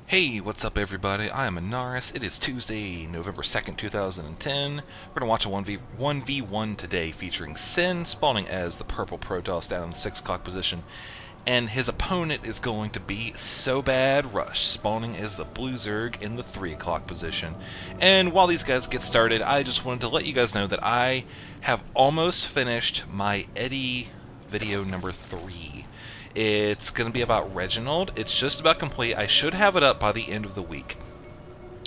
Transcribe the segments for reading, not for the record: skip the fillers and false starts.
Hey, what's up everybody? I am Anaris. It is Tuesday, November 2nd, 2010. We're going to watch a 1v1 today featuring Sen spawning as the purple Protoss down in the 6 o'clock position. And his opponent is going to be SoBaDRush spawning as the blue Zerg in the 3 o'clock position. And while these guys get started, I just wanted to let you guys know that I have almost finished my Eddie video number 3. It's going to be about Reginald. It's just about complete. I should have it up by the end of the week.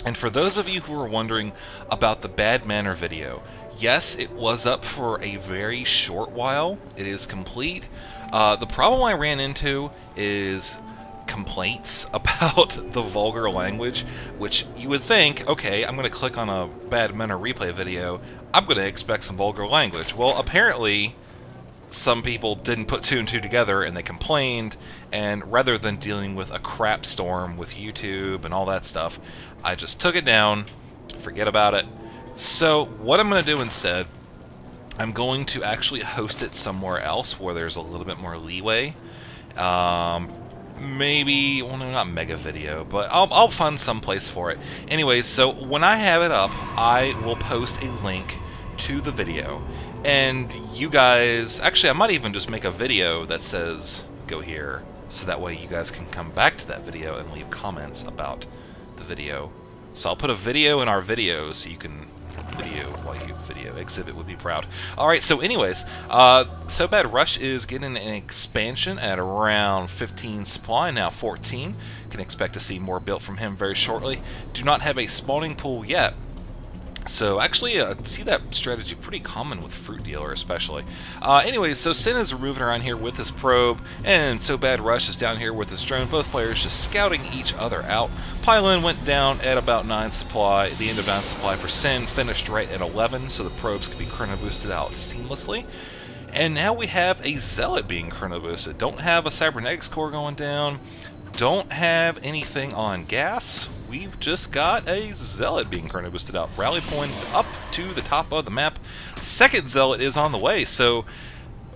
And for those of you who are wondering about the Bad Manner video, yes, it was up for a very short while. It is complete. The problem I ran into is complaints about the vulgar language, which you would think, okay, I'm going to click on a Bad Manner replay video, I'm going to expect some vulgar language. Well, apparently some people didn't put 2 and 2 together and they complained, and rather than dealing with a crap storm with YouTube and all that stuff, I just took it down, forget about it. So what I'm going to do instead, I'm going to actually host it somewhere else where there's a little bit more leeway. Maybe, well, no, not Mega Video, but I'll find some place for it. Anyways, so when I have it up, I will post a link to the video. And you guys, actually I might even just make a video that says go here, so that way you guys can come back to that video and leave comments about the video. So I'll put a video in our video so you can video exhibit would be proud. Alright, so anyways, SoBaDRush is getting an expansion at around 15 supply, now 14. Can expect to see more built from him very shortly. Do not have a spawning pool yet. So actually, I see that strategy pretty common with Fruit Dealer especially. Anyways, so Sen is moving around here with his probe, and SoBaDRush is down here with his drone. Both players just scouting each other out. Pylon went down at about 9 supply. The end of 9 supply for Sen finished right at 11, so the probes could be chrono boosted out seamlessly. And now we have a Zealot being chrono boosted. Don't have a Cybernetics core going down. Don't have anything on gas. We've just got a Zealot being chrono boosted out. Rally point up to the top of the map. Second Zealot is on the way,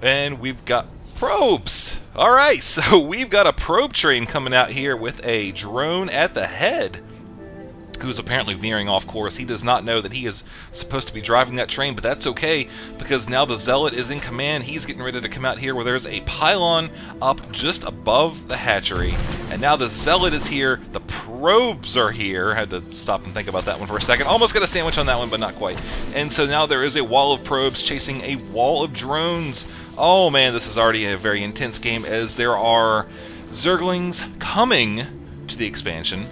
and we've got probes. Alright, so we've got a probe train coming out here with a drone at the head, who's apparently veering off course. He does not know that he is supposed to be driving that train, but that's okay, because now the Zealot is in command. He's getting ready to come out here where there's a pylon up just above the hatchery, and now the Zealot is here, the probes are here. Had to stop and think about that one for a second. Almost got a sandwich on that one, but not quite. And so now there is a wall of probes chasing a wall of drones. Oh man, this is already a very intense game, as there are Zerglings coming to the expansion.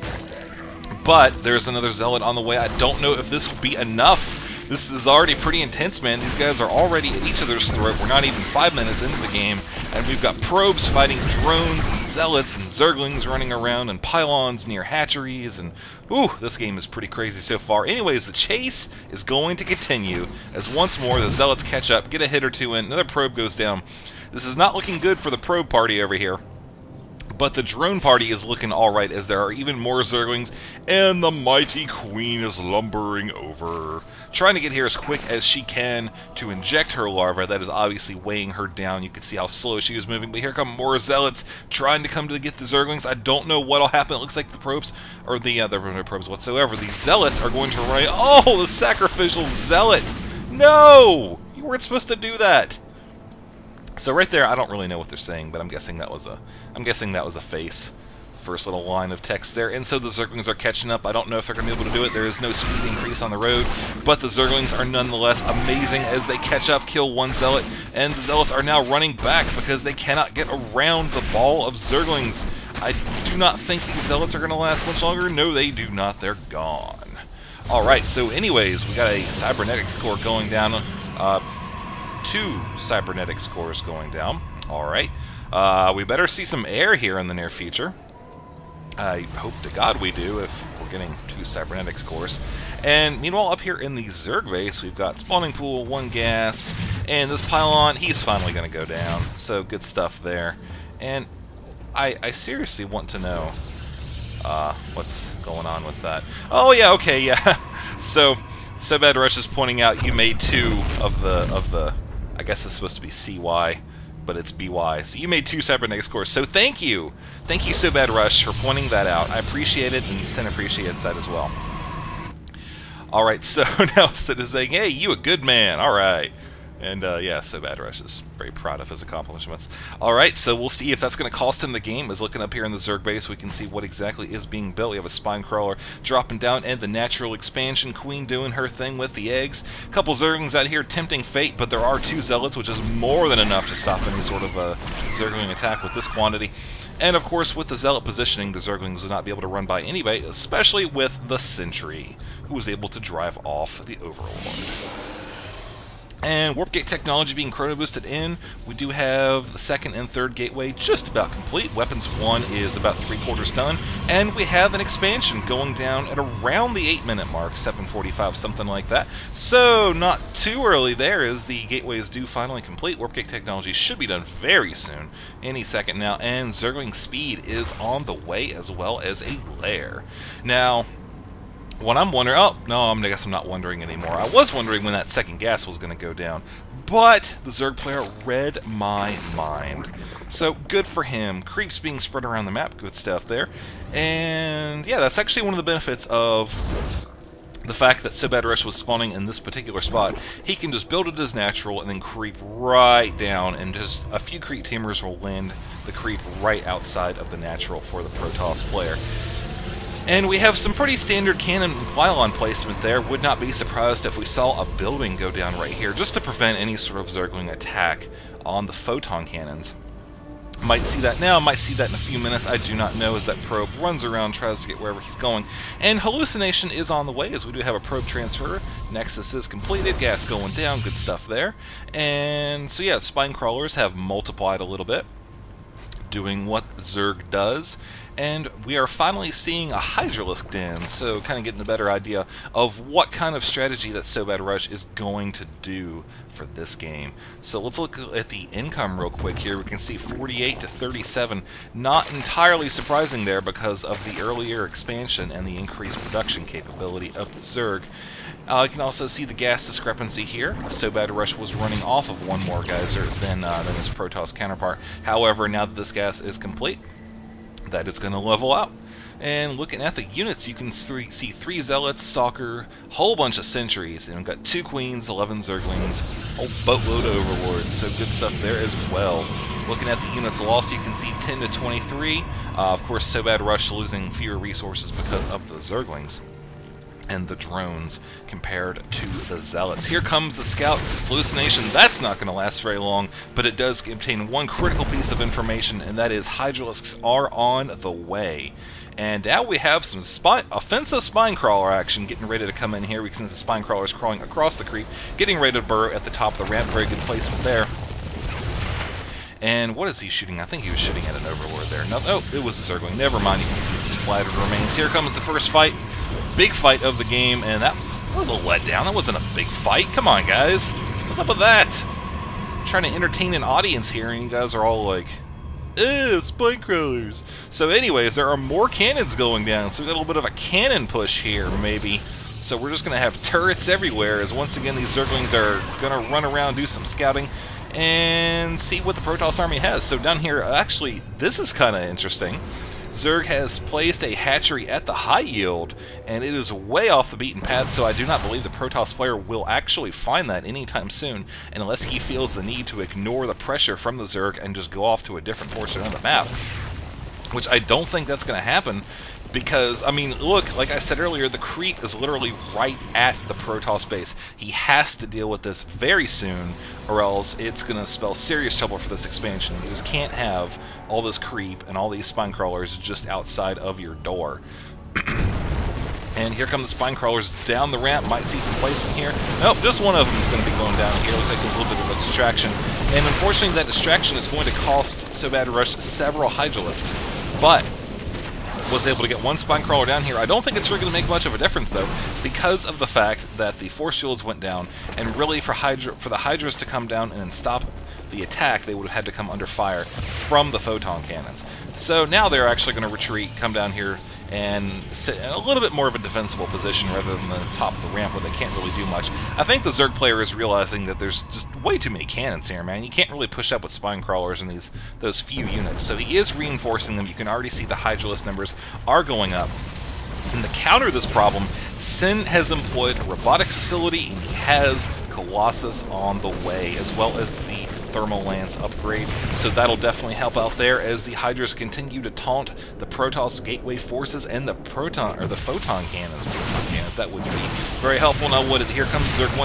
But there's another Zealot on the way. I don't know if this will be enough. This is already pretty intense, man. These guys are already at each other's throat. We're not even 5 minutes into the game, and we've got probes fighting drones and Zealots and Zerglings running around and pylons near hatcheries, and ooh, this game is pretty crazy so far. Anyways, the chase is going to continue as once more the Zealots catch up, get a hit or two in, another probe goes down. This is not looking good for the probe party over here. But the drone party is looking alright, as there are even more Zerglings, and the mighty queen is lumbering over, trying to get here as quick as she can to inject her larva. That is obviously weighing her down. You can see how slow she is moving, but here come more Zealots trying to come to get the Zerglings. I don't know what'll happen. It looks like the probes, or there were no probes whatsoever. The Zealots are going to run. Oh, the sacrificial Zealot! No! You weren't supposed to do that! So right there, I don't really know what they're saying, but I'm guessing that was a face. First little line of text there. And so the Zerglings are catching up. I don't know if they're going to be able to do it. There is no speed increase on the road, but the Zerglings are nonetheless amazing as they catch up, kill one Zealot, and the Zealots are now running back because they cannot get around the ball of Zerglings. I do not think these Zealots are going to last much longer. No, they do not. They're gone. Alright, so anyways, we got a Cybernetics core going down. 2 Cybernetics cores going down. Alright. We better see some air here in the near future. I hope to God we do, if we're getting 2 Cybernetics cores. And meanwhile, up here in the Zerg base, we've got spawning pool, 1 gas, and this pylon, he's finally going to go down. So good stuff there. And I seriously want to know what's going on with that. Oh yeah, okay, yeah. So SoBaDRush is pointing out you made 2 of the I guess it's supposed to be CY but it's BY. So you made 2 separate negative scores. So thank you. Thank you, SoBaDRush, for pointing that out. I appreciate it, and Sen appreciates that as well. Alright, so now Sen is saying, hey, you a good man. Alright. And yeah, SoBaDRush is very proud of his accomplishments. Alright, so we'll see if that's going to cost him the game. As looking up here in the Zerg base, we can see what exactly is being built. We have a spine crawler dropping down, and the natural expansion queen doing her thing with the eggs. A couple Zerglings out here tempting fate, but there are 2 zealots, which is more than enough to stop any sort of Zergling attack with this quantity. And of course, with the zealot positioning, the Zerglings will not be able to run by anybody, especially with the sentry, who was able to drive off the Overlord. And Warp Gate technology being chrono boosted in, we do have the 2nd and 3rd gateway just about complete. Weapons 1 is about 3/4 done, and we have an expansion going down at around the 8-minute mark, 7:45, something like that. So not too early there, as the gateways do finally complete. Warp Gate technology should be done very soon, any second now, and Zergling speed is on the way, as well as a lair. Now, what I'm wondering... Oh, no, I guess I'm not wondering anymore. I was wondering when that 2nd gas was going to go down. But the Zerg player read my mind. So, good for him. Creeps being spread around the map. Good stuff there. And, yeah, that's actually one of the benefits of the fact that SoBaDRush was spawning in this particular spot. He can just build it as natural and then creep right down, and just a few creep teamers will land the creep right outside of the natural for the Protoss player. And we have some pretty standard cannon and pylon placement there. Would not be surprised if we saw a building go down right here, just to prevent any sort of Zergling attack on the photon cannons. Might see that now, might see that in a few minutes, I do not know, as that probe runs around, tries to get wherever he's going. And hallucination is on the way, as we do have a probe transfer. Nexus is completed, gas going down, good stuff there. And so yeah, spine crawlers have multiplied a little bit, doing what Zerg does. And we are finally seeing a Hydralisk den, so kind of getting a better idea of what kind of strategy that SoBaDRush is going to do for this game. So let's look at the income real quick here. We can see 48 to 37. Not entirely surprising there because of the earlier expansion and the increased production capability of the Zerg. You can also see the gas discrepancy here. SoBaDRush was running off of 1 more geyser than his Protoss counterpart. However, now that this gas is complete, that it's going to level out. And looking at the units, you can see 3 Zealots, Stalker, whole bunch of Sentries, and we've got 2 Queens, 11 Zerglings, whole boatload of Overlords, so good stuff there as well. Looking at the units lost, you can see 10 to 23. Of course, SoBaDRush losing fewer resources because of the Zerglings and the drones compared to the Zealots. Here comes the Scout. Hallucination, that's not going to last very long, but it does obtain 1 critical piece of information, and that is Hydralisks are on the way. And now we have some offensive spine crawler action getting ready to come in here. We can see the spine crawlers crawling across the creep, getting ready to burrow at the top of the ramp. Very good placement there. And what is he shooting? I think he was shooting at an Overlord there. No, oh, it was a Zergling. Never mind, you can see the splattered remains. Here comes the first fight. Big fight of the game, and that was a letdown. That wasn't a big fight. Come on, guys. What's up with that? I'm trying to entertain an audience here, and you guys are all like, ew, spine crawlers. So anyways, there are more cannons going down, so we got a little bit of a cannon push here, maybe. So we're just going to have turrets everywhere, as once again these Zerglings are going to run around, do some scouting, and see what the Protoss army has. So down here, actually, this is kind of interesting. Zerg has placed a hatchery at the high yield, and it is way off the beaten path, so I do not believe the Protoss player will actually find that anytime soon, unless he feels the need to ignore the pressure from the Zerg and just go off to a different portion of the map. Which I don't think that's going to happen, because, I mean, look, like I said earlier, the creep is literally right at the Protoss base. He has to deal with this very soon, or else it's going to spell serious trouble for this expansion. You just can't have all this creep and all these spine crawlers just outside of your door. And here come the spine crawlers down the ramp. Might see some placement here. Nope, just one of them is going to be going down here. Looks like there's a little bit of a distraction. And unfortunately, that distraction is going to cost SoBaDRush several Hydralisks. But was able to get 1 spine crawler down here. I don't think it's really going to make much of a difference, though, because of the fact that the force fields went down, and really for the Hydras to come down and stop the attack, they would have had to come under fire from the photon cannons. So now they're actually going to retreat, come down here, and sit in a little bit more of a defensible position rather than the top of the ramp where they can't really do much. I think the Zerg player is realizing that there's just way too many cannons here, man. You can't really push up with spine crawlers and those few units. So he is reinforcing them. You can already see the Hydralisk numbers are going up. And to counter this problem, Sen has employed a robotics facility, and he has Colossus on the way, as well as the Thermal Lance upgrade. So that'll definitely help out there as the Hydras continue to taunt the Protoss Gateway forces and the Photon cannons. That would be very helpful. Now, here comes Zerg once